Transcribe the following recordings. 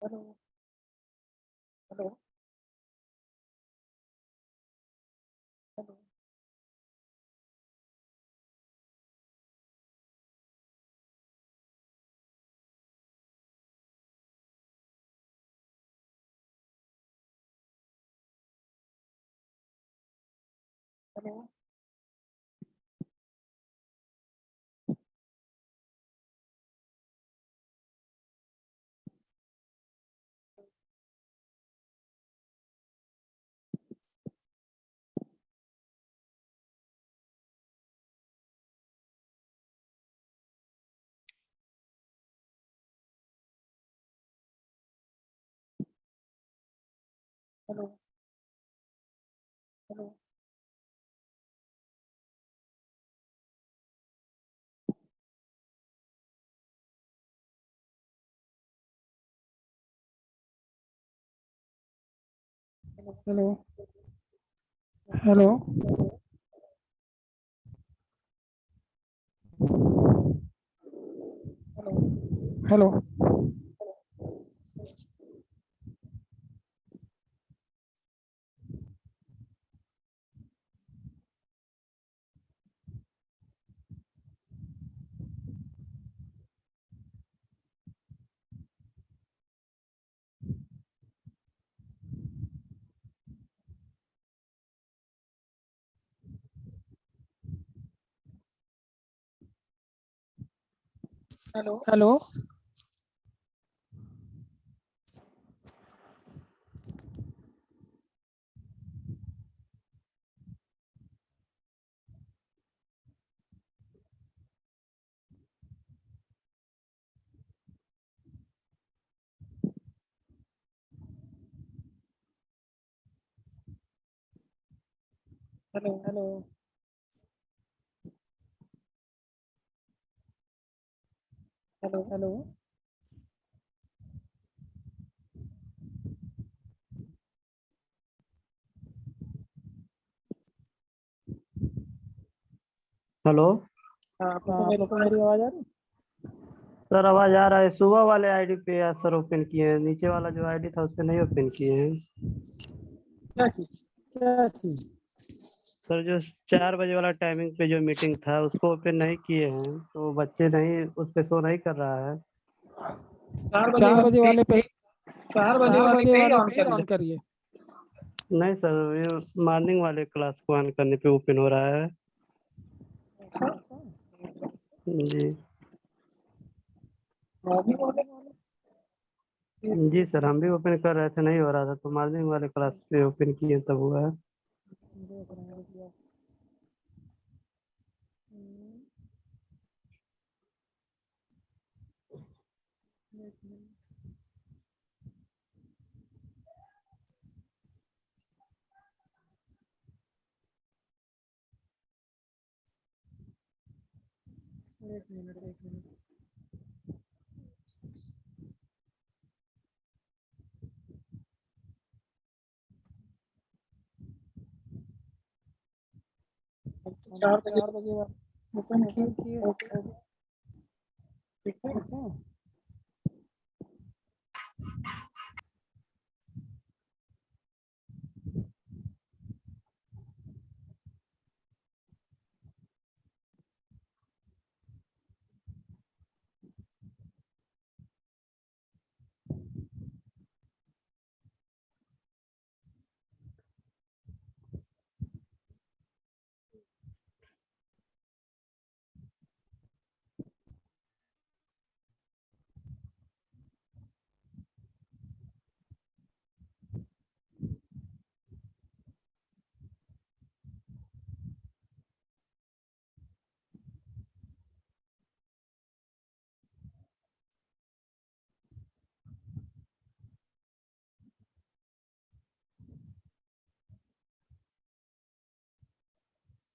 Hello hello hello hello hello hello hello hello hello hello hello hello hello hello hello hello हाँ, आप लोग को मेरी आवाज आ रही है? सर, आवाज आ रहा है। सुबह वाले आईडी पे सर ओपन किए हैं, नीचे वाला जो आईडी था उस पे नहीं ओपन किए हैं। क्या चीज? सर, जो 4 बजे वाला टाइमिंग पे जो मीटिंग था उसको ओपन नहीं किए हैं, तो बच्चे नहीं उस पे शो नहीं कर रहा है। 4 बजे वाले पे 4 बजे पे ही वाले ऑन पे ही ऑन करिए। करिए। नहीं सर, ये मॉर्निंग वाले क्लास को ऑन करने पे ओपन हो रहा है। जी मॉर्निंग वाले जी सर, हम भी ओपन कर रहे थे, नहीं हो रहा था, तो मॉर्निंग वाले क्लास पे ओपन किए तब हुआ है। देख रहे हैं क्या? एक मिनट। एक मिनट। हम 4 बजे ओपन किए। ठीक है।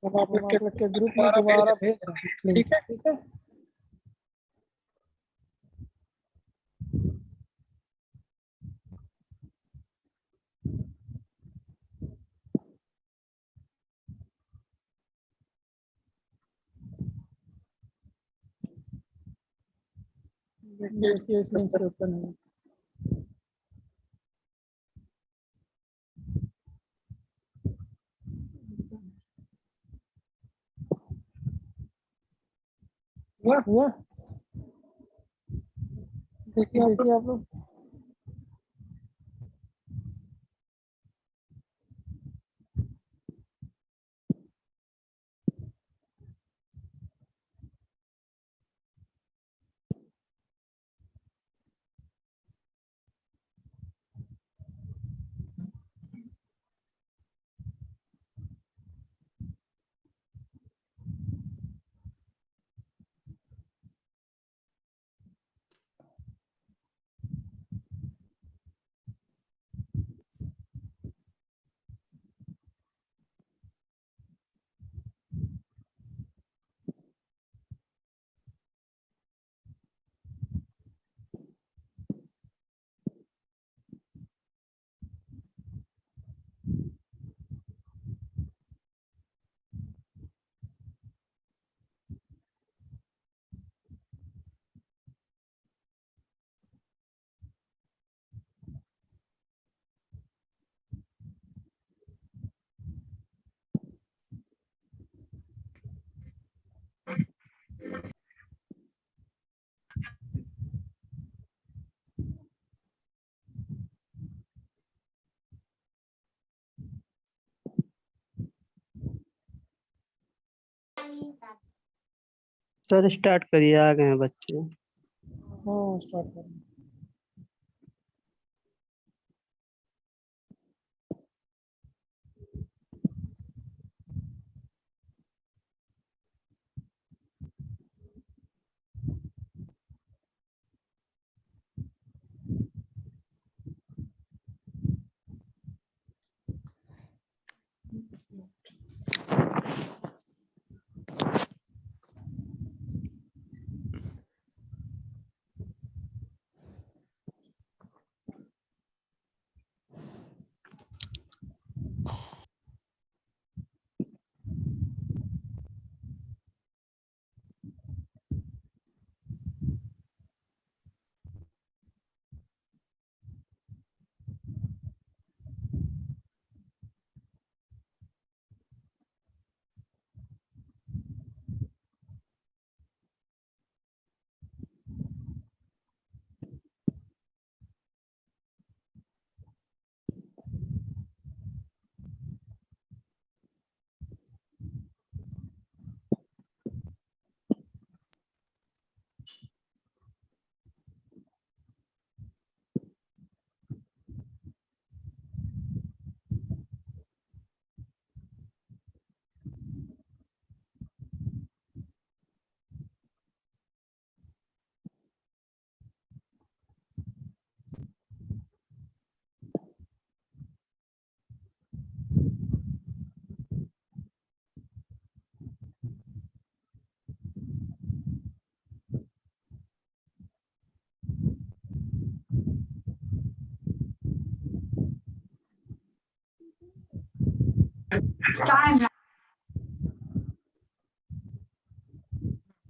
हम आप लोग के ग्रुप में दोबारा भेज रहे हैं। ठीक है। ठीक है। देखिए इस लिंक से ओपन है। हुआ। देखिए देखिए आप लोग। सर स्टार्ट करिए, आ गए हैं बच्चे। हाँ स्टार्ट करें।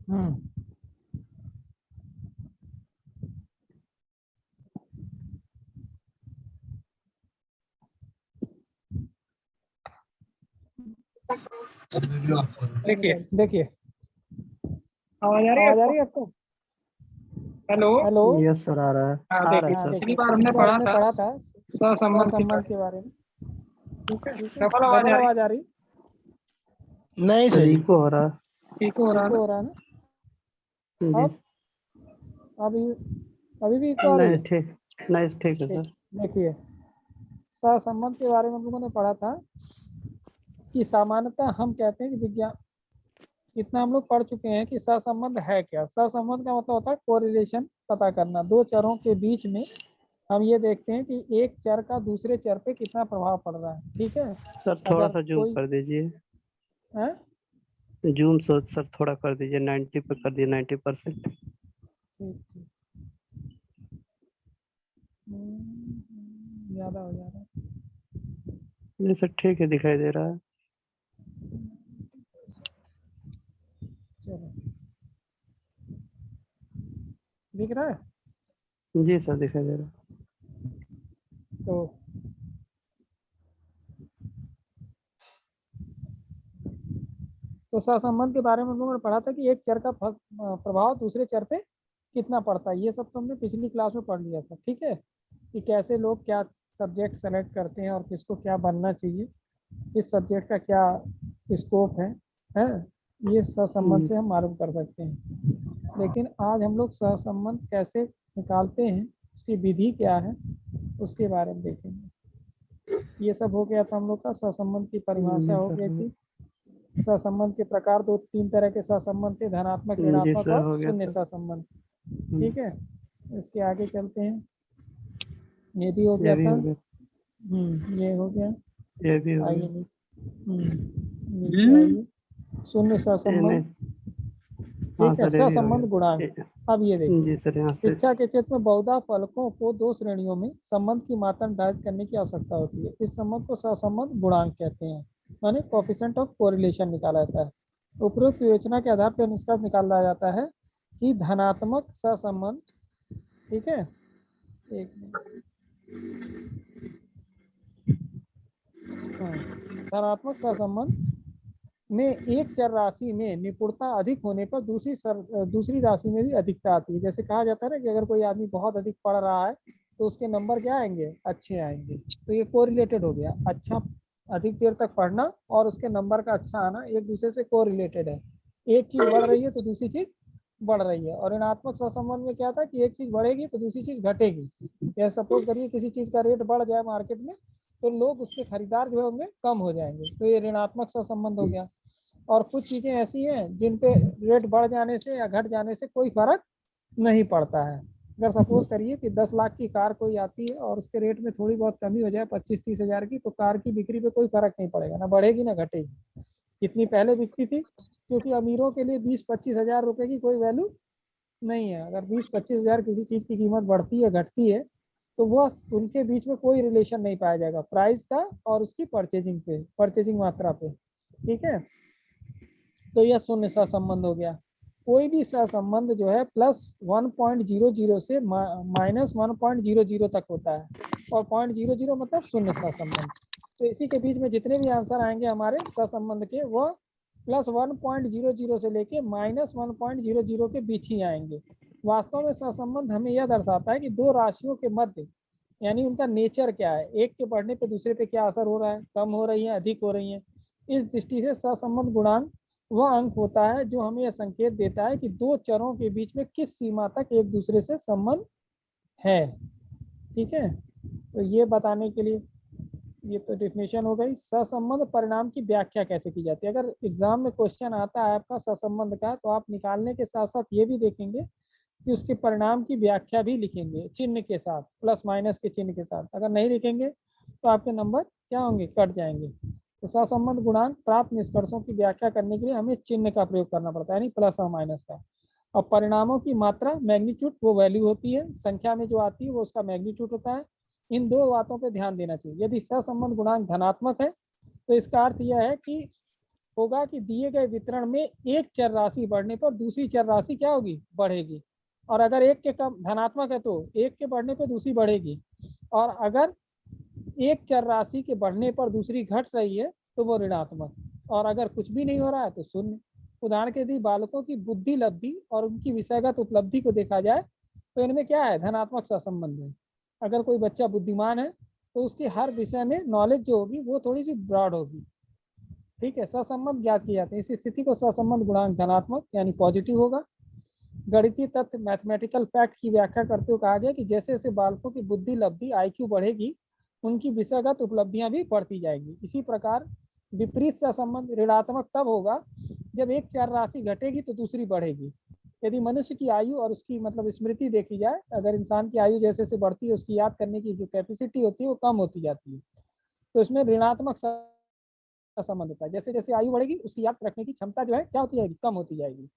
हम्म। देखिए देखिए आवाज आ रही है आवाज आ आपको? रही है आपको? हेलो। हेलो। यस सर, आ रहा है। हाँ आ रहा है देखिए, हाँ सर। पिछली देखिए बार हमने पिछली बार पढ़ा हमने था पढ़ा था सहसंबंध के सहसंबंध बारे के बारे में। में। ठीक है, ठीक है, डबल आवाज डबल आ रही आवाज आ रही? नहीं सर सर जी। इको हो रहा ठीक हो रहा इको ना? हो रहा है ना? है जी। अब अभी अभी भी इको आ रही नहीं है? ठीक, नहीं ठीक है ठीक। सर। देखिए सहसंबंध के बारे में हम लोगों ने पढ़ा था कि सामान्यतः हम कहते हैं कि विज्ञान, इतना हम लोग पढ़ चुके हैं कि सहसंबंध है क्या। सहसंबंध का मतलब होता है कोरिलेशन, पता करना दो चरों के बीच में। हम ये देखते हैं कि एक चर का दूसरे चर पे कितना प्रभाव पड़ रहा है। ठीक है। सर थोड़ा अगर सा जूम कोई कर दीजिए। है। जूम सर थोड़ा कर दीजिए, 90 पे कर दिए, 90%। ठीक ठीक। ज़्यादा हो जा रहा है। नहीं सर ठीक है, दिखाई दे रहा है। चलो दिख रहा है। जी सर दिखाई दे रहा है। तो तो सहसंबंध के बारे में हम लोगों ने पढ़ा था कि एक चर का प्रभाव दूसरे चर पे कितना पड़ता है। ये सब तो हमने पिछली क्लास में पढ़ लिया था। ठीक है, कि कैसे लोग क्या सब्जेक्ट सेलेक्ट करते हैं और किसको क्या बनना चाहिए, किस सब्जेक्ट का क्या स्कोप है ये सहसंबंध से हम मालूम कर सकते हैं। लेकिन आज हम लोग सहसंबंध कैसे निकालते हैं, उसकी विधि क्या है, उसके बारे में देखेंगे। ये सब हो गया था हम लोग का। सहसंबंध की परिभाषा हो गई थी। सहसंबंध के प्रकार 2-3 तरह के सहसंबंध थे, धनात्मक, जी ऋणात्मक सर, हो और गया शून्य सर। सहसंबंध। ठीक है, इसके आगे चलते हैं। ये भी हो ये गया भी था। हो गया, ये हो गया। ये भी हो आइए गया। नीचे आइए। शून्य ये सहसंबंध। नहीं, हाँ ठीक है, सर, ये भी हो सहसंबंध गुणांक। गया। अब ये देखिए, जी सर, यहाँ से शिक्षा के क्षेत्र में बहुधा फलकों को 2 श्रेणियों में संबंध की मात्रा निर्धारित करने की आवश्यकता होती है। इस संबंध को सहसंबंध गुणांक कहते हैं, माने कोएफिशिएंट ऑफ कोरिलेशन निकाला जाता है। उपरोक्त विवेचना के आधार पर निष्कर्ष निकाला जाता है कि धनात्मक सहसंबंध, ठीक है, एक मिनट, धनात्मक सहसंबंध में एक चर राशि में निपुणता अधिक होने पर दूसरी राशि में भी अधिकता आती है। जैसे कहा जाता है ना कि अगर कोई आदमी बहुत अधिक पढ़ रहा है तो उसके नंबर क्या आएंगे, अच्छे आएंगे। तो ये कोरिलेटेड हो गया, अच्छा अधिक देर तक पढ़ना और उसके नंबर का अच्छा आना एक दूसरे से कोरिलेटेड है। एक चीज बढ़ रही है तो दूसरी चीज बढ़ रही है। और ऋणात्मक सहसंबंध में क्या था कि एक चीज बढ़ेगी तो दूसरी चीज घटेगी। या सपोज करिए किसी चीज का रेट बढ़ जाए मार्केट में तो लोग उसके खरीदार जो होंगे कम हो जाएंगे, तो ये ऋणात्मक सहसंबंध हो गया। और कुछ चीजें ऐसी हैं जिन पे रेट बढ़ जाने से या घट जाने से कोई फर्क नहीं पड़ता है। अगर सपोज करिए कि 10 लाख की कार कोई आती है और उसके रेट में थोड़ी बहुत कमी हो जाए 25-30 हजार की, तो कार की बिक्री पे कोई फर्क नहीं पड़ेगा, ना बढ़ेगी ना घटेगी। जितनी पहले बिकती थी, क्योंकि अमीरों के लिए 20-25 हजार रुपए की कोई वैल्यू नहीं है। अगर 20-25 हजार किसी चीज की कीमत बढ़ती है घटती है तो वो उनके बीच में कोई रिलेशन नहीं पाया जाएगा प्राइस का और उसकी परचेजिंग मात्रा पे। ठीक है, तो यह शून्य सहसंबंध हो गया। कोई भी सहसंबंध जो है +1.00 से -1.00 तक होता है, और 0.00 मतलब शून्य सहसंबंध। तो इसी के बीच में जितने भी आंसर आएंगे हमारे सहसंबंध के, वह +1.00 से लेके -1.00 के बीच ही आएंगे। वास्तव में सहसंबंध हमें यह दर्शाता है कि दो राशियों के मध्य, यानी उनका नेचर क्या है, एक के बढ़ने पे दूसरे पे क्या असर हो रहा है, कम हो रही है, अधिक हो रही है। इस दृष्टि से सहसंबंध गुणांक वह अंक होता है जो हमें यह संकेत देता है कि दो चरों के बीच में किस सीमा तक एक दूसरे से संबंध है। ठीक है, तो ये बताने के लिए ये तो डेफिनेशन हो गई। सहसंबंध परिणाम की व्याख्या कैसे की जाती है। अगर एग्जाम में क्वेश्चन आता है आपका सहसंबंध का, तो आप निकालने के साथ साथ ये भी देखेंगे कि उसके परिणाम की व्याख्या भी लिखेंगे चिन्ह के साथ, प्लस माइनस के चिन्ह के साथ। अगर नहीं लिखेंगे तो आपके नंबर क्या होंगे, कट जाएंगे। तो सहसंबंध गुणांक प्राप्त निष्कर्षों की व्याख्या करने के लिए हमें चिन्ह का प्रयोग करना पड़ता है, यानी प्लस और माइनस का। और परिणामों की मात्रा, मैग्नीट्यूड, वो वैल्यू होती है, संख्या में जो आती है वो उसका मैग्नीट्यूड होता है। इन दो बातों पर ध्यान देना चाहिए। यदि सहसंबंध गुणांक धनात्मक है तो इसका अर्थ यह है कि होगा कि दिए गए वितरण में एक चर राशि बढ़ने पर दूसरी चर राशि क्या होगी, बढ़ेगी। और अगर एक के कम धनात्मक है तो एक के बढ़ने पर दूसरी बढ़ेगी। और अगर एक चर राशि के बढ़ने पर दूसरी घट रही है तो वो ऋणात्मक। और अगर कुछ भी नहीं हो रहा है तो शून्य। उदाहरण के लिए बालकों की बुद्धि लब्धि और उनकी विषयगत उपलब्धि को देखा जाए तो इनमें क्या है, धनात्मक सहसंबंध है। अगर कोई बच्चा बुद्धिमान है तो उसकी हर विषय में नॉलेज जो होगी वो थोड़ी सी ब्रॉड होगी। ठीक है, सहसंबंध ज्ञात किए जाते हैं। इस स्थिति को सहसंबंध गुणांक धनात्मक यानी पॉजिटिव होगा। गणितीय तथ्य, मैथमेटिकल फैक्ट की व्याख्या करते हुए कहा गया कि जैसे जैसे बालकों की बुद्धि लब्धि IQ बढ़ेगी उनकी विषयगत उपलब्धियां भी बढ़ती जाएगी। इसी प्रकार विपरीत सहसंबंध ऋणात्मक तब होगा जब एक चर राशि घटेगी तो दूसरी बढ़ेगी। यदि मनुष्य की आयु और उसकी मतलब स्मृति देखी जाए, अगर इंसान की आयु जैसे जैसे बढ़ती है उसकी याद करने की जो कैपेसिटी होती है वो कम होती जाती है, तो इसमें ऋणात्मक संबंध होता है। जैसे जैसे आयु बढ़ेगी उसकी याद रखने की क्षमता जो है क्या होती जाएगी, कम होती जाएगी।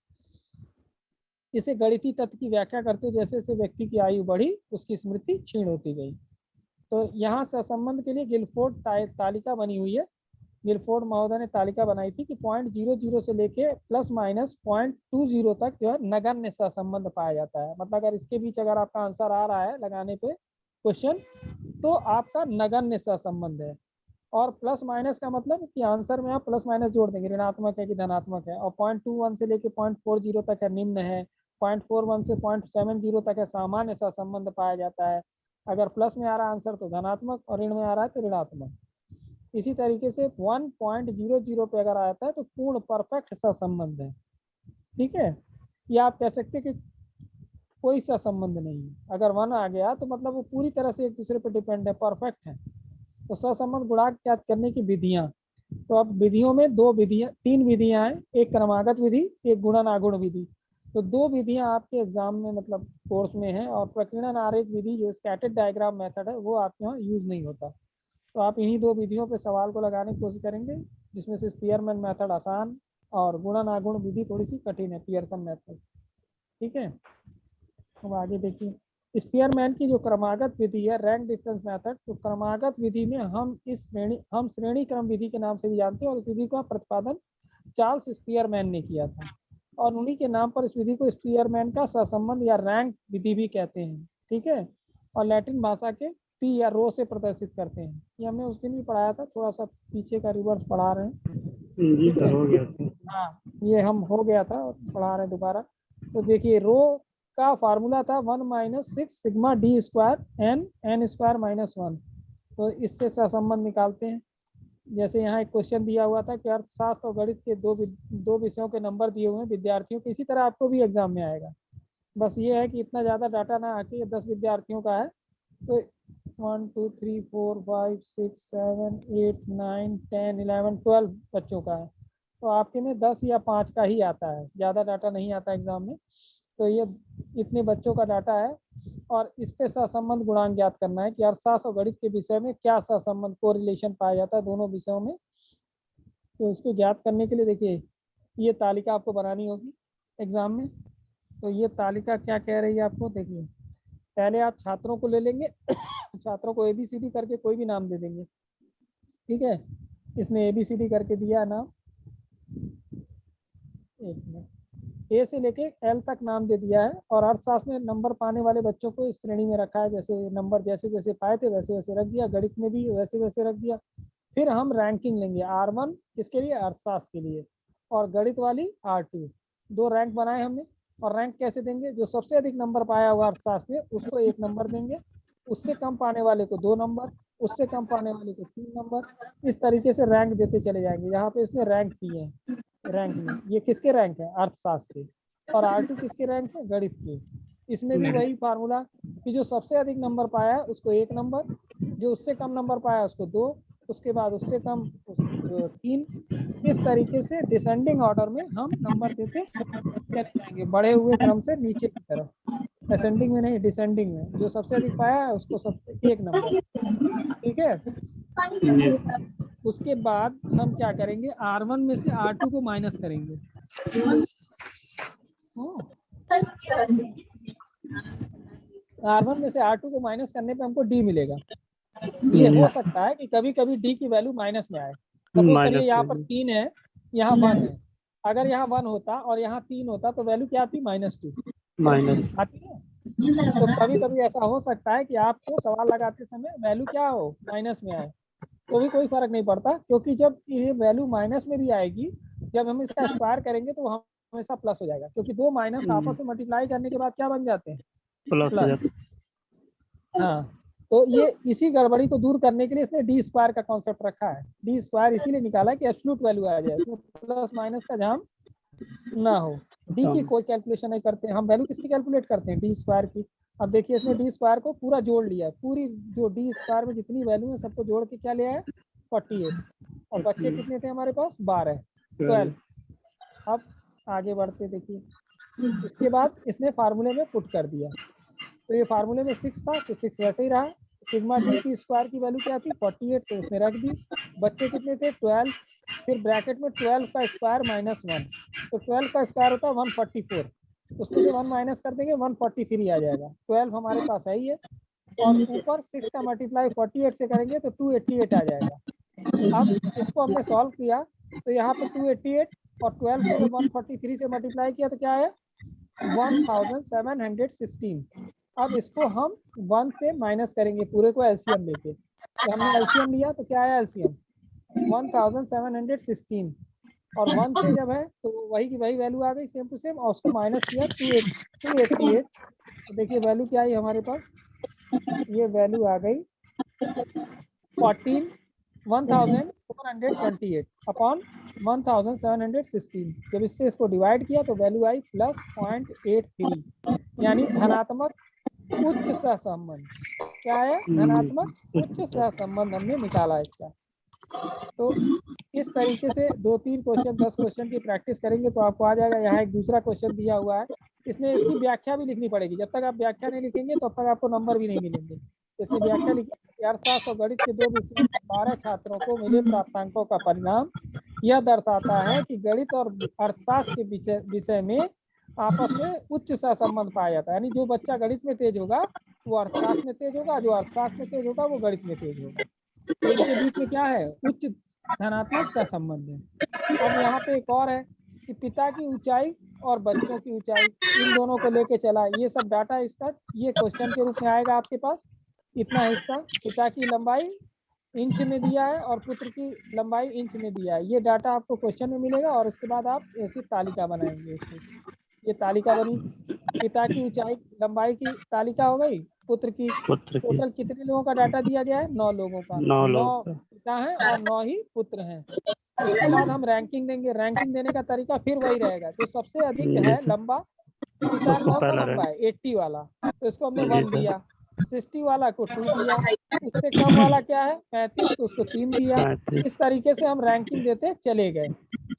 इसे गणितीय तत्व की व्याख्या करते हुए जैसे जैसे व्यक्ति की आयु बढ़ी उसकी स्मृति क्षीण होती गई। तो यहाँ सहसंबंध के लिए गिलफोर्ड तालिका बनी हुई है। गिलफोर्ड महोदय ने तालिका बनाई थी कि 0.00 से लेके +-0.20 तक जो है नगण्य सहसंबंध पाया जाता है। मतलब अगर इसके बीच अगर आपका आंसर आ रहा है लगाने पे क्वेश्चन तो आपका नगण्य सहसंबंध है। और प्लस माइनस का मतलब कि आंसर में आप प्लस माइनस जोड़ देंगे, ऋणात्मक है कि धनात्मक है। और 0.21 से लेके 0.40 तक है निम्न है, 0.41 से 0.70 तक है सामान्य सहसंबंध पाया जाता है। अगर प्लस में आ रहा आंसर तो धनात्मक और ऋण में आ रहा है तो ऋणात्मक। इसी तरीके से 1.00 पे अगर आता है तो पूर्ण परफेक्ट सहसंबंध है। ठीक है, या आप कह सकते हैं कि कोई सहसंबंध नहीं है। अगर 1 आ गया तो मतलब वो पूरी तरह से एक दूसरे पर डिपेंड है, परफेक्ट है। तो सहसंबंध गुणांक ज्ञात करने की विधियां, तो अब विधियों में तीन विधियां हैं, एक क्रमागत विधि, एक गुणन आगुण विधि। तो दो विधियां आपके एग्जाम में मतलब कोर्स में है, और प्रकीर्णन आरेख विधि जो स्कैटर्ड डायग्राम मेथड है वो आपके यहाँ यूज नहीं होता। तो आप इन्हीं दो विधियों पे सवाल को लगाने की कोशिश करेंगे, जिसमें से स्पीयरमैन मेथड आसान और गुणन आगुण विधि थोड़ी सी कठिन है, पियर्सन मेथड। ठीक है, अब आगे देखिए स्पीयरमैन की जो क्रमागत विधि है, रैंक डिफरेंस मेथड। तो क्रमागत विधि में हम श्रेणी क्रम विधि के नाम से भी जानते हैं, और इस विधि का प्रतिपादन चार्ल्स स्पीयरमैन ने किया था, और उन्हीं के नाम पर इस विधि को स्पीयरमैन का सहसंबंध या रैंक विधि भी कहते हैं। ठीक है, और लैटिन भाषा के पी या रो से प्रदर्शित करते हैं। ये हमने उस दिन भी पढ़ाया था, थोड़ा सा पीछे का रिवर्स पढ़ा रहे हैं। जी ठीक सर, है, हो गया सर। हाँ ये हम हो गया था और पढ़ा रहे हैं दोबारा। तो देखिए रो का फार्मूला था 1 - 6 sigma D square N square -1। तो इससे सहसंबंध निकालते हैं। जैसे यहाँ एक क्वेश्चन दिया हुआ था कि अर्थशास्त्र और गणित के दो विषयों के नंबर दिए हुए हैं विद्यार्थियों के, इसी तरह आपको भी एग्जाम में आएगा। बस ये है कि इतना ज़्यादा डाटा ना आके, 10 विद्यार्थियों का है तो 1 2 3 4 5 6 7 8 9 10 11 12 बच्चों का है। तो आपके में 10 या 5 का ही आता है, ज़्यादा डाटा नहीं आता एग्जाम में। तो ये इतने बच्चों का डाटा है, और इस पे सहसंबंध गुणांक ज्ञात करना है कि अर्थशास्त्र और गणित के विषय में क्या सहसंबंध कोरिलेशन पाया जाता है दोनों विषयों में। तो इसको ज्ञात करने के लिए देखिए ये तालिका आपको बनानी होगी एग्जाम में। तो ये तालिका क्या कह रही है आपको, देखिए पहले आप छात्रों को ले लेंगे छात्रों को ABCD करके कोई भी नाम दे देंगे। ठीक है, इसने ABCD करके दिया नाम, एक मिनट, ए से लेके एल तक नाम दे दिया है, और अर्थशास्त्र में नंबर पाने वाले बच्चों को इस श्रेणी में रखा है, जैसे नंबर जैसे जैसे पाए थे वैसे वैसे रख दिया, गणित में भी वैसे वैसे रख दिया। फिर हम रैंकिंग लेंगे, R1 किसके लिए, अर्थशास्त्र के लिए, और गणित वाली R2। दो रैंक बनाए हमने, और रैंक कैसे देंगे, जो सबसे अधिक नंबर पाया होगा अर्थशास्त्र में उसको 1 नंबर देंगे, उससे कम पाने वाले को 2 नंबर, उससे कम पाने वाले को 3 नंबर। इस तरीके से रैंक देते चले जाएंगे। यहाँ पे इसने रैंक दिए हैं, रैंक में ये किसके रैंक है, अर्थशास्त्र के, और R2 किसके रैंक है, गणित के। इसमें भी वही फार्मूला कि जो सबसे अधिक नंबर पाया है उसको 1 नंबर, जो उससे कम नंबर पाया उसको 2, उसके बाद उससे कम 3। इस तरीके से डिसेंडिंग ऑर्डर में हम नंबर देते चले जाएंगे, बढ़े हुए क्रम से नीचे की तरफ, असेंडिंग में नहीं डिसेंडिंग में। जो सबसे अधिक पाया है उसको सबसे 1 नंबर। ठीक है, उसके बाद हम क्या करेंगे, R1 में से R2 को माइनस करेंगे। R1 में से R2 को माइनस करने पे हमको D मिलेगा। ये हो सकता है कि कभी कभी D की वैल्यू माइनस में आए। सपोज करिए यहाँ पर 3 है, यहाँ 1 है। अगर यहाँ 1 होता और यहाँ 3 होता तो वैल्यू क्या आती, -2 माइनस आती है। तो कभी कभी ऐसा हो सकता है कि आपको सवाल लगाते समय वैल्यू क्या हो, माइनस में आए, तो भी कोई फर्क नहीं पड़ता, क्योंकि जब ये वैल्यू माइनस में भी आएगी, जब हम इसका स्क्वायर करेंगे तो हमेशा प्लस हो जाएगा, क्योंकि दो माइनस आपस में मल्टीप्लाई करने के बाद क्या बन जाते हैं, प्लस। हाँ, तो ये इसी गड़बड़ी को दूर करने के लिए इसने डी स्क्वायर का कॉन्सेप्ट रखा है। डी स्क्वायर इसीलिए निकाला है कि एब्सोल्यूट वैल्यू आ जाए, इसमें प्लस माइनस का जाम ना हो। डी की कोई कैलकुलेशन नहीं करते, हम वैल्यू किसकी कैलकुलेट करते हैं, डी स्क्वायर की। अब देखिए इसने डी स्क्वायर को पूरा जोड़ लिया, पूरी जो डी स्क्वायर में जितनी वैल्यू है सबको जोड़ के क्या लिया है, 48। और बच्चे कितने थे हमारे पास, 12, 12। अब आगे बढ़ते देखिए, इसके बाद इसने फार्मूले में पुट कर दिया। तो ये फार्मूले में 6 था तो 6 वैसे ही रहा। सिग्मा डी की स्क्वायर की वैल्यू क्या थी, 48, तो उसने रख दी। बच्चे कितने थे, 12। फिर ब्रैकेट में 12 का स्क्वायर -1, तो 12 का स्क्वायर होता है 144, उसमें से 1 माइनस कर देंगे 143 आ जाएगा। 12 हमारे पास है ही है, और ऊपर 6 का मल्टीप्लाई 48 से करेंगे तो 288 आ जाएगा। अब इसको हमने सॉल्व किया तो यहाँ पे 288 और 12 को जब 143 से मल्टीप्लाई किया तो क्या है, 1716। अब इसको हम 1 से माइनस करेंगे पूरे को एलसीएम लेके, तो हमने एलसीएम लिया तो क्या आया एलसीएम 1716 और 1 से जब है तो वही की वही वैल्यू आ गई सेम टू सेम और उसको माइनस किया 288। तो देखिए वैल्यू क्या आई हमारे पास, ये वैल्यू आ गई 1428 अपॉन 1716। जब इससे इसको डिवाइड किया तो वैल्यू आई प्लस 0.83 यानी धनात्मक उच्च सहसंबंध। क्या है? धनात्मक उच्च सहसंबंध हमने निकाला इसका। तो इस तरीके से 2-3 क्वेश्चन 10 क्वेश्चन की प्रैक्टिस करेंगे तो आपको आ जाएगा। यहाँ एक दूसरा क्वेश्चन दिया हुआ है, इसमें इसकी व्याख्या भी लिखनी पड़ेगी। जब तक आप व्याख्या नहीं लिखेंगे तब तक आपको नंबर भी नहीं मिलेंगे। इसमें व्याख्या लिखी, अर्थशास्त्र और गणित के 2 विषयों में 12 छात्रों को मिले प्राप्तांकों का परिणाम यह दर्शाता है कि गणित और अर्थशास्त्र के विषय में आपस में उच्च सहसंबंध पाया जाता है। यानी जो बच्चा गणित में तेज होगा वो अर्थशास्त्र में तेज होगा, जो अर्थशास्त्र में तेज होगा वो गणित में तेज होगा। तो इनके बीच में क्या है? उच्च धनात्मक सहसंबंध है। अब यहाँ पे एक और है कि पिता की ऊंचाई और बच्चों की ऊंचाई, इन दोनों को लेके चला। ये सब डाटा इसका ये क्वेश्चन के रूप में आएगा आपके पास। इतना हिस्सा पिता की लंबाई इंच में दिया है और पुत्र की लंबाई इंच में दिया है। ये डाटा आपको क्वेश्चन में मिलेगा और उसके बाद आप ऐसी तालिका बनाएंगे। इससे ये तालिका बनी, पिता की ऊंचाई लंबाई की तालिका हो गई, पुत्र की। टोटल कितने लोगों का डाटा दिया गया है? 9 लोगों का। 9 पिता हैं और 9 ही पुत्र हैं। उसके बाद हम रैंकिंग देंगे। रैंकिंग देने का तरीका फिर वही रहेगा, जो सबसे अधिक है लंबा, पिता कौन सा लंबा है? 80 वाला, तो इसको हमने 1 दिया। 60 वाला को 2 दिया। उससे कम वाला क्या है? 35, तो उसको 3 दिया। इस तरीके से हम रैंकिंग देते चले गए।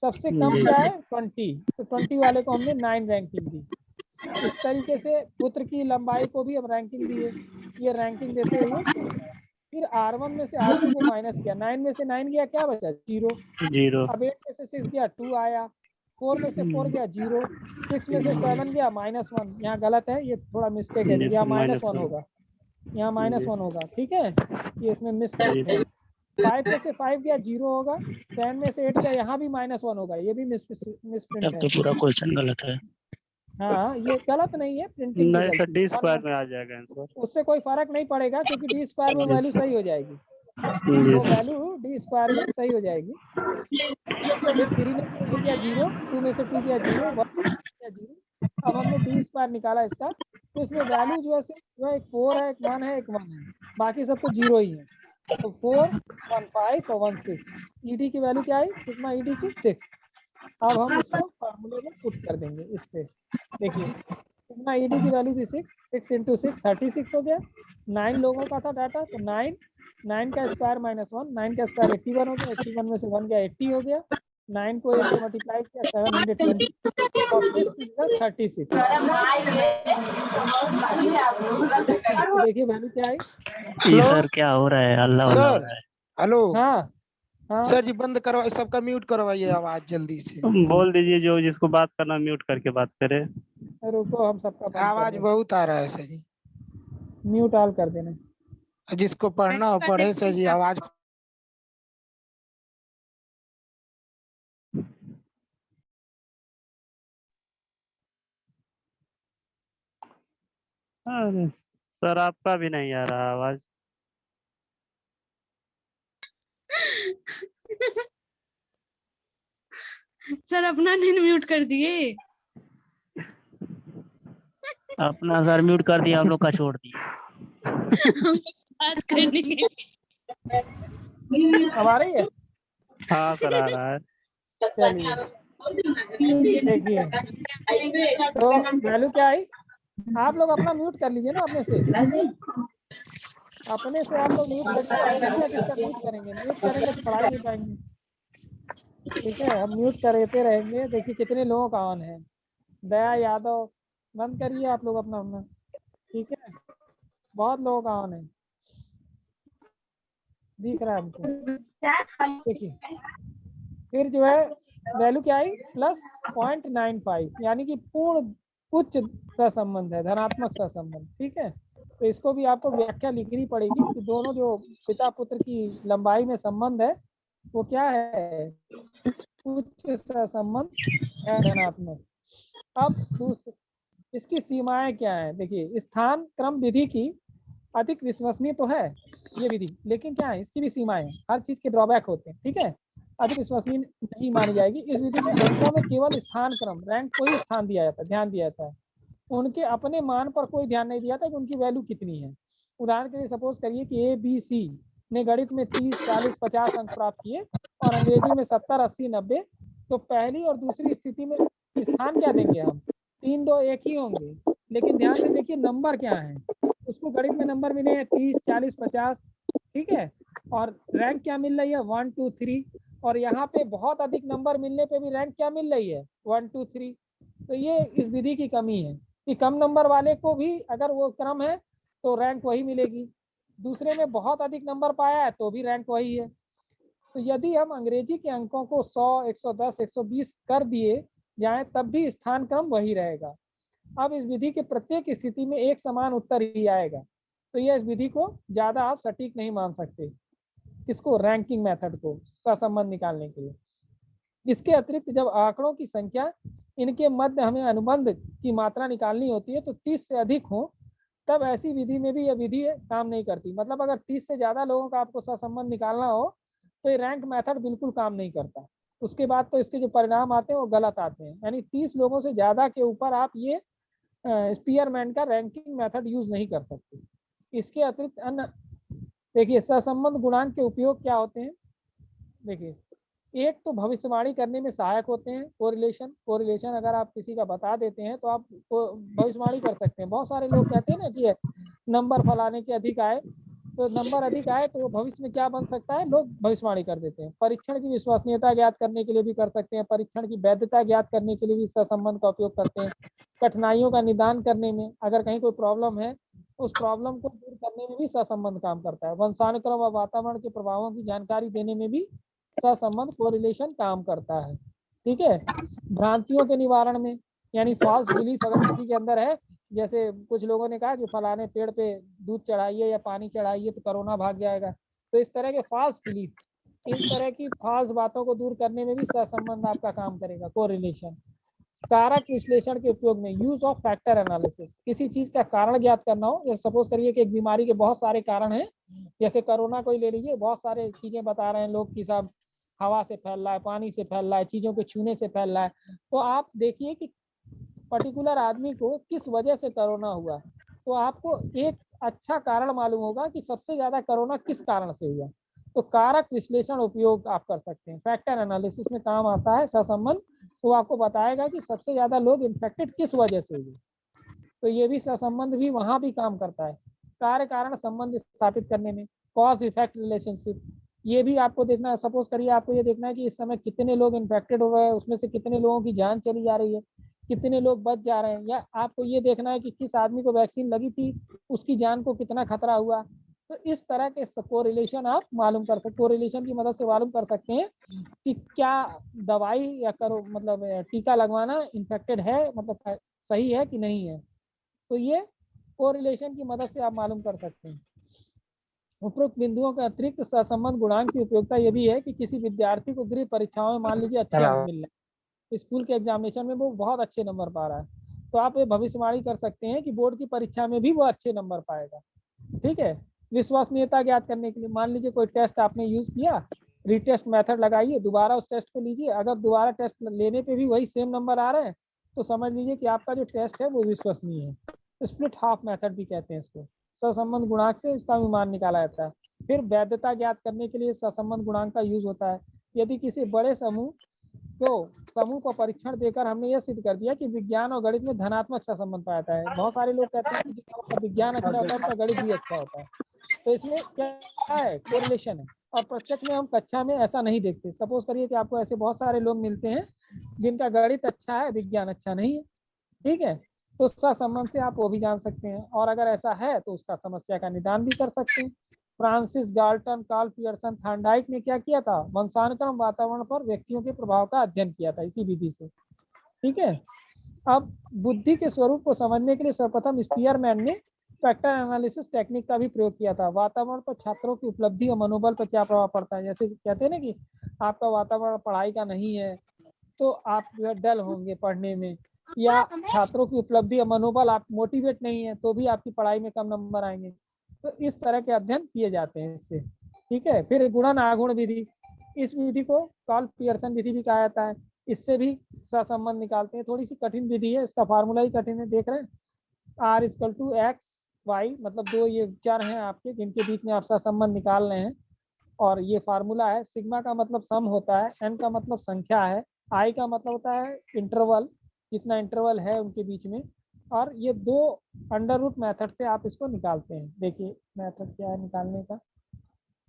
सबसे कम क्या है? 20, तो 20 वाले को हमने 9 रैंकिंग दी। इस तरीके से पुत्र की लंबाई को भी हम रैंकिंग दिए। ये रैंकिंग देते हुए चले गए। फिर R1 में से R2 को माइनस किया, 9 में से 9 गया, क्या बचा? 0। अब 8 में से 6 गया, 2 आया। 4 में से 4 गया, 0। 6 में से 7 गया, -1। यहाँ गलत है, ये थोड़ा मिस्टेक है, यहाँ -1 होगा, यहाँ -1 होगा। ठीक है, ये इसमें मिस्टेक है। 5 में से 5 गया, 0 होगा। 7 में से 8 गया, यहाँ भी -1 होगा, ये भी मिसप्रिंट है। तो पूरा क्वेश्चन गलत है। हाँ, ये गलत नहीं है, प्रिंटिंग नहीं सर, डी स्क्वायर में आ जाएगा आंसर। उससे कोई फर्क नहीं पड़ेगा क्योंकि डी स्क्वायर में वैल्यू सही हो जाएगी। वो वैल्यू डी स्क्वायर में सही हो जाएगी। 3 में से 8 गया 0, 2 में से 2 गया 0, 1 गया 0। अब हमने डी स्क्वायर निकाला इसका, तो इसमें वैल्यू जो है एक 4 है, एक 1 है, एक 1 है, बाकी सब तो 0 ही है। तो 4, 1, 5 और 1, 6। ईडी की वैल्यू क्या आई? सिग्मा ईडी की 6। अब हम इसको फार्मूले में पुट कर देंगे। इस पे देखिए, सिग्मा ईडी की वैल्यू थी 6, 6 × 6 36 हो गया। 9 लोगों का था डाटा, तो 9 का स्क्वायर -1, 9 का स्क्वायर 81 हो गया। 81 में से 1 गया, 80 हो गया। 9 को 8 से मल्टीप्लाई किया, 720 और 6 × 36। तो देखिए वैल्यू क्या आई? ये सर क्या हो रहा है? अल्लाह हो सर रहा है। हेलो। हाँ हाँ सर जी बंद करवाइए, सबका म्यूट करवाइए आवाज जल्दी से। बोल दीजिए जो जिसको बात करना म्यूट करके बात करे। रुको, हम सबका बंद कर आवाज दें। बहुत आ रहा है सर जी। म्यूट ऑल कर देना। जिसको पढ़ना हो पढ़े सर जी, आवाज। अरे सर, आपका भी नहीं आ रहा आवाज। सर अपना नहीं म्यूट कर दिए। अपना सर म्यूट कर दिया, हम लोग का छोड़ दिया। हम बात करेंगे। अब आ रही है? हाँ सर, आ रहा है। चलिए देखिए, तो वैल्यू क्या आई? आप लोग अपना म्यूट कर लीजिए ना अपने से। अपने से आप लोग म्यूट करके किसका म्यूट करेंगे? म्यूट करेंगे तो पढ़ाई नहीं पाएंगे। ठीक है, हम म्यूट करते रहेंगे। देखिए कितने लोगों का ऑन है। दया यादव, बंद करिए आप लोग अपना अपना। ठीक है, बहुत लोगों का ऑन है, दिख रहा है हमको। देखिए फिर जो है वैल्यू क्या आई? +0.95 यानी कि पूर्ण उच्च सहसंबंध है, धनात्मक सहसंबंध। ठीक है, तो इसको भी आपको व्याख्या लिखनी पड़ेगी कि दोनों जो पिता पुत्र की लंबाई में संबंध है वो क्या है? उच्च सहसंबंध है, धनात्मक। अब इसकी सीमाएं क्या है? देखिए, स्थान क्रम विधि की अधिक विश्वसनीय तो है ये विधि, लेकिन क्या है इसकी भी सीमाएं हैं, हर चीज के ड्रॉबैक होते हैं, ठीक है। अधिक विश्वसनीय नहीं मानी जाएगी। इस विधि में अंकों में केवल स्थान क्रम रैंक को ही स्थान दिया जाता है, ध्यान दिया जाता है, उनके अपने मान पर कोई ध्यान नहीं दिया था कि उनकी वैल्यू कितनी है। उदाहरण के लिए सपोज करिए कि ABC ने गणित में 30, 40, 50 अंक प्राप्त किए और अंग्रेजी में 70, 80, 90, तो पहली और दूसरी स्थिति में स्थान क्या देंगे हम, 3, 2 एक ही होंगे, लेकिन ध्यान से देखिए नंबर क्या है, उसको गणित में नंबर मिले हैं 30, 40, 50, ठीक है, और रैंक क्या मिल रही है 1, 2, 3, और यहाँ पे बहुत अधिक नंबर मिलने पे भी रैंक क्या मिल रही है 1, 2, 3। तो ये इस विधि की कमी है कि कम नंबर वाले को भी अगर वो क्रम है तो रैंक वही मिलेगी, दूसरे में बहुत अधिक नंबर पाया है तो भी रैंक वही है। तो यदि हम अंग्रेजी के अंकों को 100, 110, 120 कर दिए जाए तब भी स्थान क्रम वही रहेगा। अब इस विधि के प्रत्येक स्थिति में एक समान उत्तर ही आएगा, तो यह इस विधि को ज्यादा आप सटीक नहीं मान सकते, किसको, रैंकिंग मेथड को सहसंबंध निकालने के लिए। इसके अतिरिक्त जब आंकड़ों की संख्या इनके मध्य हमें अनुबंध की मात्रा निकालनी होती है तो 30 से अधिक हो, तब ऐसी विधि में भी यह विधि काम नहीं करती। मतलब अगर 30 से ज्यादा लोगों का आपको सहसंबंध निकालना हो तो ये रैंक मेथड बिल्कुल काम नहीं करता। उसके बाद तो इसके जो परिणाम आते हैं वो गलत आते हैं, यानी 30 लोगों से ज्यादा के ऊपर आप ये स्पीयरमैन का रैंकिंग मेथड यूज नहीं कर सकते। इसके अतिरिक्त अन्य देखिए सहसंबंध गुणांक के उपयोग क्या होते हैं। देखिए एक तो भविष्यवाणी करने में सहायक होते हैं, कोरिलेशन अगर आप किसी का बता देते हैं तो आप भविष्यवाणी कर सकते हैं। बहुत सारे लोग कहते हैं ना कि नंबर फलाने के अधिक आए, तो नंबर अधिक आए तो वो भविष्य में क्या बन सकता है, लोग भविष्यवाणी कर देते हैं। परीक्षण की विश्वसनीयता ज्ञात करने के लिए भी कर सकते हैं, परीक्षण की वैधता ज्ञात करने के लिए भी सहसंबंध का उपयोग करते हैं। कठिनाइयों का निदान करने में, अगर कहीं कोई प्रॉब्लम है उस प्रॉब्लम को दूर करने में भी सहसंबंध काम करता है। वंशानुक्रम और वातावरण के प्रभावों की जानकारी देने में भी सहसंबंध कोरिलेशन काम करता है, ठीक है। भ्रांतियों के निवारण में, यानी फॉल्स बिलीफ अगर किसी के अंदर है, जैसे कुछ लोगों ने कहा कि फलाने पेड़ पे दूध चढ़ाइए या पानी चढ़ाइए तो कोरोना भाग जाएगा, तो इस तरह के फॉल्स बिलीफ, इन तरह की फॉल्स बातों को दूर करने में भी सहसंबंध आपका काम करेगा, कोरिलेशन। कारक विश्लेषण के उपयोग में, यूज ऑफ फैक्टर एनालिसिस, किसी चीज का कारण ज्ञात करना हो, जैसे सपोज करिए कि एक बीमारी के बहुत सारे कारण हैं, जैसे कोरोना को ही ले लीजिए, बहुत सारे चीजें बता रहे हैं लोग कि सब हवा से फैल रहा है, पानी से फैल रहा है, चीजों के छूने से फैल रहा है, तो आप देखिए कि पर्टिकुलर आदमी को किस वजह से कोरोना हुआ, तो आपको एक अच्छा कारण मालूम होगा कि सबसे ज्यादा कोरोना किस कारण से हुआ। तो कारक विश्लेषण उपयोग आप कर सकते हैं, फैक्टर एनालिसिस में काम आता है सहसंबंध, तो आपको बताएगा कि सबसे ज्यादा लोग इन्फेक्टेड किस वजह से हुए, तो ये भी सहसंबंध भी वहां भी काम करता है। कार्य कारण संबंध स्थापित करने में, कॉज इफेक्ट रिलेशनशिप, ये भी आपको देखना है। सपोज करिए आपको ये देखना है कि इस समय कितने लोग इन्फेक्टेड हो रहे हैं, उसमें से कितने लोगों की जान चली जा रही है, कितने लोग बच जा रहे हैं, या आपको ये देखना है कि किस आदमी को वैक्सीन लगी थी उसकी जान को कितना खतरा हुआ। तो इस तरह के कोरिलेशन आप मालूम कर सकते, कोरिलेशन की मदद से मालूम कर सकते हैं कि क्या दवाई या करो मतलब टीका लगवाना इन्फेक्टेड है, मतलब सही है कि नहीं है। तो ये कोरिलेशन की मदद से आप मालूम कर सकते हैं। उपरोक्त बिंदुओं के अतिरिक्त सहसंबंध गुणांक की उपयोगिता ये भी है कि किसी विद्यार्थी को गृह परीक्षाओं में मान लीजिए अच्छे अंक मिल रहे हैं, स्कूल के एग्जामिनेशन में वो बहुत अच्छे नंबर पा रहा है, तो आप ये भविष्यवाणी कर सकते हैं कि बोर्ड की परीक्षा में भी वो अच्छे नंबर पाएगा, ठीक है। विश्वसनीयता ज्ञात करने के लिए, मान लीजिए कोई टेस्ट आपने यूज किया, रीटेस्ट मेथड लगाइए, दोबारा उस टेस्ट को लीजिए, अगर दोबारा टेस्ट लेने पे भी वही सेम नंबर आ रहे हैं तो समझ लीजिए कि आपका जो टेस्ट है वो विश्वसनीय है। स्प्लिट हाफ मेथड भी कहते हैं इसको, सहसंबंध गुणांक से उसका अनुमान निकाला जाता है। फिर वैधता ज्ञात करने के लिए सहसंबंध गुणांक का यूज होता है। यदि किसी बड़े समूह को परीक्षण देकर हमने यह सिद्ध कर दिया कि विज्ञान और गणित में धनात्मक सहसंबंध पाया जाता है। बहुत सारे लोग कहते हैं कि जिनका विज्ञान अच्छा होता है उनका गणित भी अच्छा होता है, तो इसमें क्या है, कोरिलेशन है। और प्रत्यक्ष में हम कक्षा में ऐसा नहीं देखते। सपोज करिए कि आपको ऐसे बहुत सारे लोग मिलते हैं जिनका गणित अच्छा है, विज्ञान अच्छा नहीं है, ठीक है, तो उसका संबंध से आप वो भी जान सकते हैं, और अगर ऐसा है तो उसका समस्या का निदान भी कर सकते हैं। Francis Galton, Karl Pearson, Thorndike ने क्या किया था, वंशानुक्रम वातावरण पर व्यक्तियों के प्रभाव का अध्ययन किया था इसी विधि से, ठीक है। अब बुद्धि के स्वरूप को समझने के लिए सर्वप्रथम स्पीयरमैन ने फैक्टर एनालिसिस टेक्निक का भी प्रयोग किया था। वातावरण पर छात्रों की उपलब्धि और मनोबल पर क्या प्रभाव पड़ता है, जैसे कहते हैं ना कि आपका वातावरण पढ़ाई का नहीं है तो आप जो है डल होंगे पढ़ने में, या छात्रों की उपलब्धि और मनोबल, आप मोटिवेट नहीं है तो भी आपकी पढ़ाई में कम नंबर आएंगे। तो इस तरह के अध्ययन किए जाते हैं इससे। ठीक है, फिर गुणन आगुण विधि, इस विधि को कार्ल पियर्सन विधि भी कहा जाता है। इससे भी सहसंबंध निकालते हैं। थोड़ी सी कठिन विधि है, इसका फार्मूला ही कठिन है, देख रहे हैं। R equal to X Y, मतलब दो ये चर हैं आपके जिनके बीच में आप सहसंबंध निकाल रहे हैं, और ये फार्मूला है। सिग्मा का मतलब सम होता है, एन का मतलब संख्या है, आई का मतलब होता है इंटरवल, जितना इंटरवल है उनके बीच में, और ये दो अंडर रूट मैथड से आप इसको निकालते हैं। देखिए मैथड क्या है निकालने का।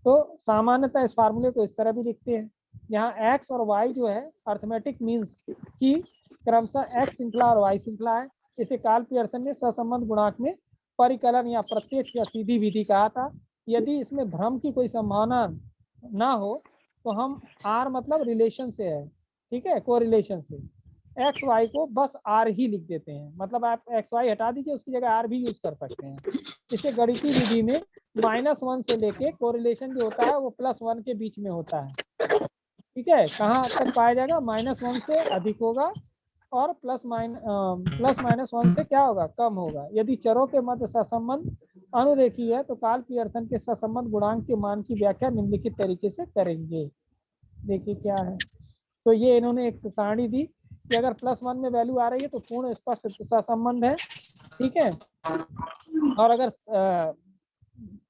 तो सामान्यतः इस फार्मूले को इस तरह भी लिखते हैं, यहाँ एक्स और वाई जो है अर्थमेटिक मीन्स की क्रमशः एक्स श्रृंखला और वाई श्रृंखला है। इसे कार्ल पियर्सन ने सहसंबंध गुणांक में परिकलन या प्रत्यक्ष या सीधी विधि कहा था। यदि इसमें भ्रम की कोई संभावना ना हो तो हम आर मतलब रिलेशन से है, ठीक है, को रिलेशन से एक्स वाई को बस आर ही लिख देते हैं। मतलब आप एक्स वाई हटा दीजिए, उसकी जगह आर भी यूज कर सकते हैं। इसे गणितीय विधि में -1 से लेके कोरिलेशन जो होता है वो +1 के बीच में होता है। ठीक है, कहाँ तक पाया जाएगा? -1 से अधिक होगा और +-1 से क्या होगा? कम होगा। यदि चरों के मध्य सहसंबंध अनुरेखी है तो कार्ल पियर्सन के सहसंबंध गुणांक के मान की व्याख्या निम्नलिखित तरीके से करेंगे। देखिए क्या है, तो ये इन्होंने एक सारणी दी कि अगर +1 में वैल्यू आ रही है तो पूर्ण स्पष्ट सहसंबंध है। ठीक है, और अगर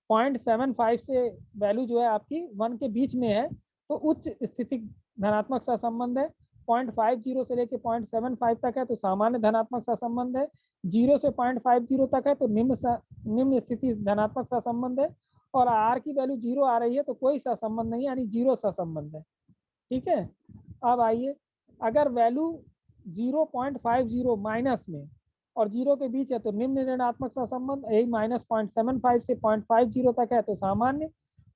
0.75 से वैल्यू जो है आपकी 1 के बीच में है तो उच्च स्थितिक धनात्मक सहसंबंध है। 0.50 से लेके 0.75 तक है तो सामान्य धनात्मक सहसंबंध है। 0 से 0.50 तक है तो निम्न स्थिति धनात्मक सहसंबंध है। और आर की वैल्यू 0 आ रही है तो कोई सहसंबंध नहीं, यानी 0 सहसंबंध है। ठीक है, अब आइए, अगर वैल्यू 0.50 माइनस में और 0 के बीच है तो निम्न ऋणात्मक सहसंबंध, यही -0.75 से 0.50 तक है तो सामान्य,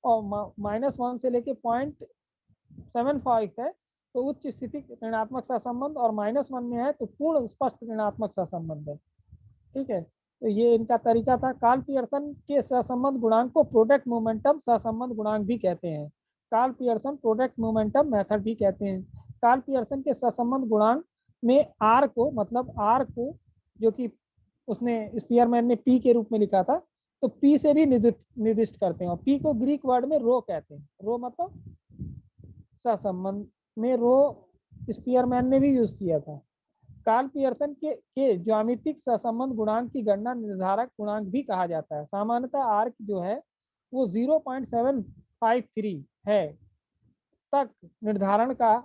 और -1 से लेके 0.75 है तो उच्च स्थिति ऋणात्मक सहसंबंध, और -1 में है तो पूर्ण स्पष्ट ऋणात्मक सहसंबंध है। ठीक है, तो ये इनका तरीका था। कार्ल पियर्सन के सहसंबंध गुणांक को प्रोडक्ट मोमेंटम सहसंबंध गुणांक भी कहते हैं। Karl Pearson product momentum method भी कहते हैं। कार्ल पियर्सन के सहसंबंध गुणांक में आर को, मतलब आर को जो कि उसने स्पीयरमैन ने पी के रूप में लिखा था, तो पी से भी निर्दिष्ट करते हैं। और पी को ग्रीक वर्ड में रो कहते हैं। रो मतलब सहसंबंध में रो स्पीयरमैन ने भी यूज किया था। कार्ल पियर्सन के ज्यामितिक सहसंबंध गुणांक की गणना निर्धारक गुणांक भी कहा जाता है। सामान्यतः आर जो है वो 0.753 है तक निर्धारण का।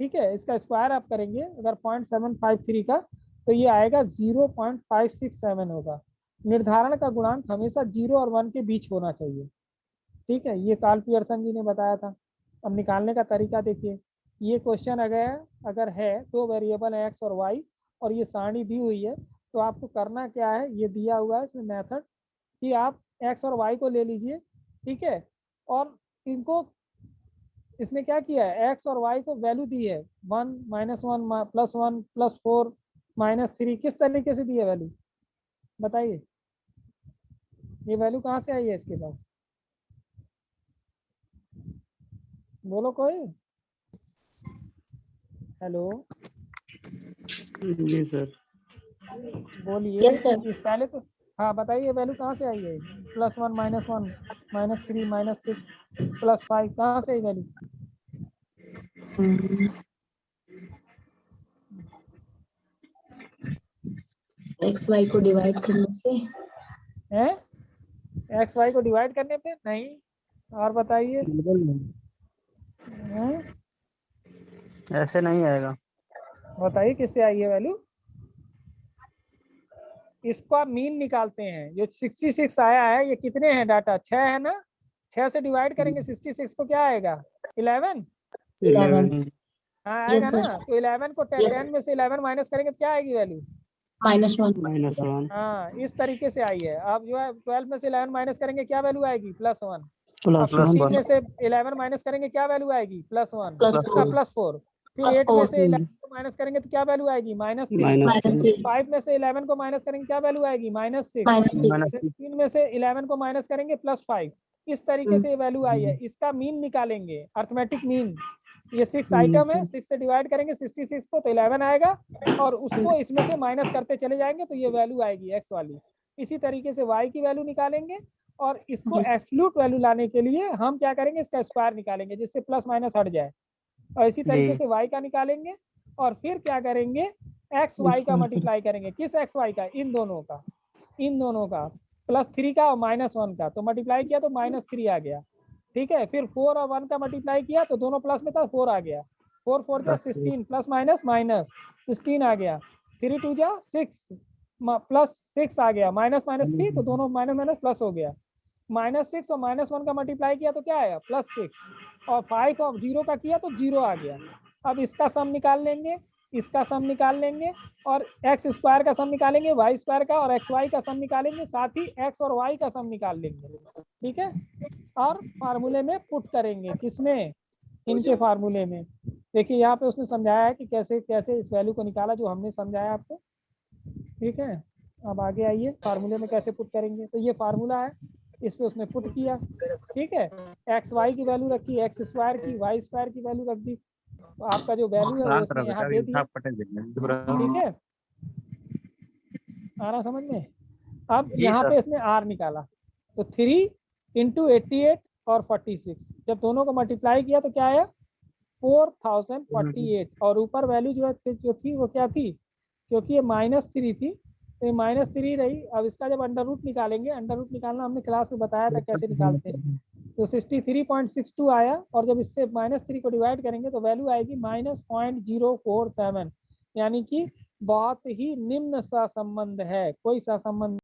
ठीक है, इसका स्क्वायर आप करेंगे अगर 0.753 का तो ये आएगा 0.567 होगा। निर्धारण का गुणांक हमेशा 0 और 1 के बीच होना चाहिए। ठीक है, ये कार्ल पियर्सन जी ने बताया था। अब निकालने का तरीका देखिए, ये क्वेश्चन अगर है दो वेरिएबल है एक्स और वाई और ये सारणी दी हुई है तो आपको करना क्या है, ये दिया हुआ है इसमें मेथड कि आप एक्स और वाई को ले लीजिए। ठीक है, और इनको इसने क्या किया है, एक्स और वाई को वैल्यू दी है 1, -1, +1, +4, -3। किस तरीके से दी है वैल्यू बताइए? ये वैल्यू कहाँ से आई है इसके पास? बोलो कोई। हेलो जी सर। बोलिए। Yes sir. इस पहले तो हाँ बताइए वैल्यू कहाँ से आई है? +1, -1, -3, -6, +5 कहाँ से आई वैल्यू? एक्स वाई को डिवाइड करने से। है एक्स वाई को डिवाइड करने पे नहीं, और बताइए। ऐसे नहीं आएगा। बताइए किससे आई है वैल्यू? इसको आप मीन निकालते हैं। जो 66 आया है ये कितने हैं डाटा? 6 है ना? 6 से डिवाइड करेंगे 66 को क्या आएगा? 11। 11। हाँ यस आएगा सर। ना? तो 11 को 10 में से 11 माइनस करेंगे तो क्या आएगी वैल्यू? -1। हाँ, इस तरीके से आई है। अब जो है 12 में से 11 माइनस करेंगे क्या वैल्यू आएगी? +1। अब 15 में से 11 माइनस करेंगे क्या वैल्यू आएगी? +1 +4। फिर 8 में से 11 को माइनस करेंगे तो क्या वैल्यू आएगी? -3। 5 में से 11 को माइनस करेंगे क्या वैल्यू आएगी? -6। 3 में से 11 को माइनस करेंगे +5। इस तरीके से वैल्यू आई है। इसका मीन निकालेंगे, अर्थमेटिक मीन। ये 6 आइटम है, 6 से डिवाइड करेंगे 66 को तो 11 आएगा, और उसको इसमें से माइनस करते चले जाएंगे तो ये वैल्यू आएगी एक्स वाली। इसी तरीके से वाई की वैल्यू निकालेंगे और इसको एब्सोल्यूट वैल्यू लाने के लिए हम क्या करेंगे, इसका स्क्वायर निकालेंगे जिससे प्लस माइनस हट जाए, और इसी तरीके जी। से y का निकालेंगे और फिर क्या करेंगे, x y का मल्टीप्लाई करेंगे। किस x y का, इन दोनों का +3 का और -1 का, तो मल्टीप्लाई किया तो -3 आ गया। ठीक है, फिर 4 और 1 का मल्टीप्लाई किया तो दोनों प्लस में था, 4 आ गया, 4 4 जा 16 प्लस माइनस माइनस 16 आ गया, 3 2 जा 6 प्लस 6 आ गया, माइनस माइनस थी तो दोनों माइनस माइनस प्लस हो गया, -6 और -1 का मल्टीप्लाई किया तो क्या आया +6, और 5 और 0 का किया तो 0 आ गया। अब इसका सम निकाल लेंगे, इसका सम निकाल लेंगे, और एक्स स्क्वायर का सम निकालेंगे, वाई स्क्वायर का और एक्स वाई का सम निकालेंगे, साथ ही एक्स और वाई का सम निकाल लेंगे। ठीक है, और फार्मूले में पुट करेंगे, किसमें, इनके फार्मूले में। देखिए यहाँ पे उसने समझाया है कि कैसे कैसे इस वैल्यू को निकाला, जो हमने समझाया आपको। ठीक है, अब आगे आइए, फार्मूले में कैसे पुट करेंगे। तो ये फार्मूला है, इस पे उसने पुट किया। ठीक है, एक्स वाई की वैल्यू रखी, एक्स स्क्वायर की, वाई स्क्वायर की वैल्यू रख दी, तो आपका जो वैल्यू है वो उसने यहाँ दे दिया। ठीक है, आ रहा समझ में। अब यहाँ पे इसने आर निकाला, तो 3 × 88 और 46, जब दोनों को मल्टीप्लाई किया तो क्या आया 4048, और ऊपर वैल्यू जो थी वो क्या थी, क्योंकि ये -3 थी तो ये -3 रही। अब इसका जब अंडर रूट निकालेंगे, अंडर रूट निकालना हमने क्लास में बताया था कैसे निकालते हैं, तो 63.62 आया, और जब इससे -3 को डिवाइड करेंगे तो वैल्यू आएगी -0.047, यानी कि बहुत ही निम्न सहसंबंध है, कोई सहसंबंध